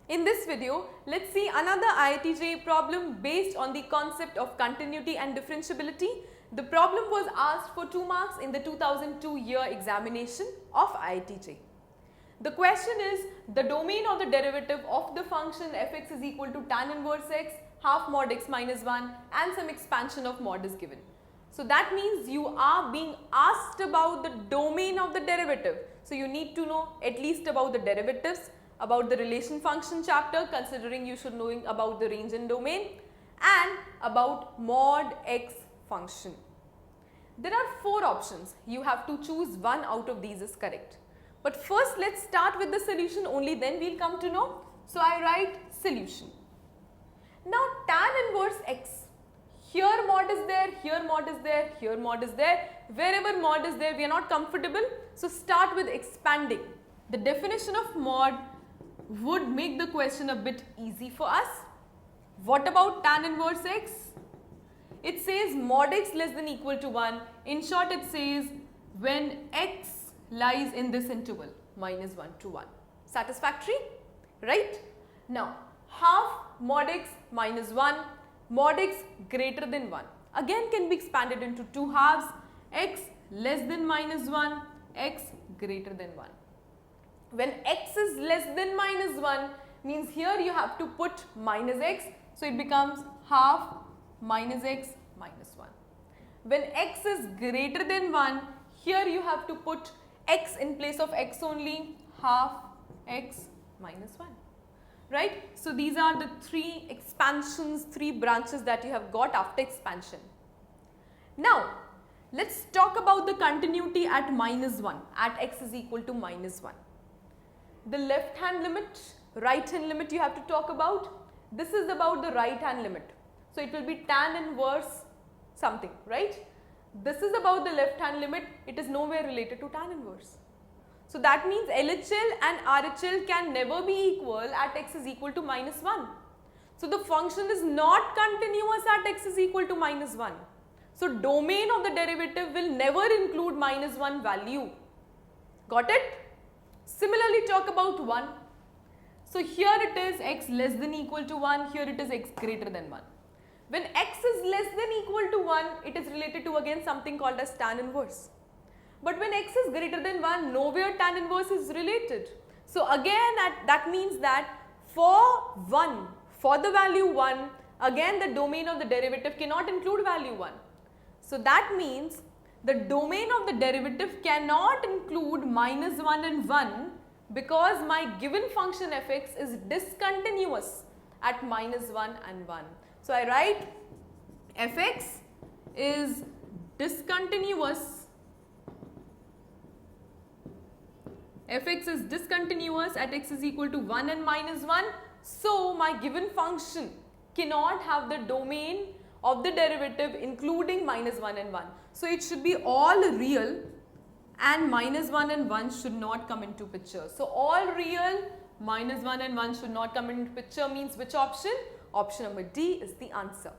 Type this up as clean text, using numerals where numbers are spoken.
In this video, let's see another IIT JEE problem based on the concept of continuity and differentiability. The problem was asked for 2 marks in the 2002 year examination of IIT JEE. The question is, the domain of the derivative of the function fx is equal to tan inverse x half mod x minus 1 and some expansion of mod is given. So that means you are being asked about the domain of the derivative. So you need to know at least about the derivatives, about the relation function chapter, considering you should know about the range and domain, and about mod x function. There are 4 options. You have to choose one out of these is correct. But first let's start with the solution, only then we'll come to know. So I write solution. Now tan inverse x, here mod is there, here mod is there, here mod is there, wherever mod is there we are not comfortable. So start with expanding. The definition of mod would make the question a bit easy for us. What about tan inverse x? It says mod x less than equal to 1. In short, it says when x lies in this interval minus 1 to 1. Satisfactory? Right? Now, half mod x minus 1, mod x greater than 1. Again can be expanded into 2 halves, x less than minus 1, x greater than 1. When x is less than minus 1 means here you have to put minus x, so it becomes half minus x minus 1. When x is greater than 1, here you have to put x in place of x only, half x minus 1. Right? So these are the 3 expansions, 3 branches that you have got after expansion. Now, let's talk about the continuity at minus 1, at x is equal to minus 1. The left hand limit, right hand limit you have to talk about. This is about the right hand limit. So it will be tan inverse something, right? This is about the left hand limit. It is nowhere related to tan inverse. So that means LHL and RHL can never be equal at x is equal to minus 1. So the function is not continuous at x is equal to minus 1. So domain of the derivative will never include minus 1 value. Got it? Similarly, talk about 1. So here it is x less than equal to 1, here it is x greater than 1. When x is less than equal to 1, it is related to again something called as tan inverse. But when x is greater than 1, nowhere tan inverse is related. So again that means that for 1, for the value 1, again the domain of the derivative cannot include value 1. So that means the domain of the derivative cannot include minus 1 and 1 because my given function fx is discontinuous at minus 1 and 1. So I write fx is discontinuous. Fx is discontinuous at x is equal to 1 and minus 1. So my given function cannot have the domain of the derivative including minus 1 and 1. So it should be all real and minus 1 and 1 should not come into picture. So all real, minus 1 and 1 should not come into picture means which option? Option number D is the answer.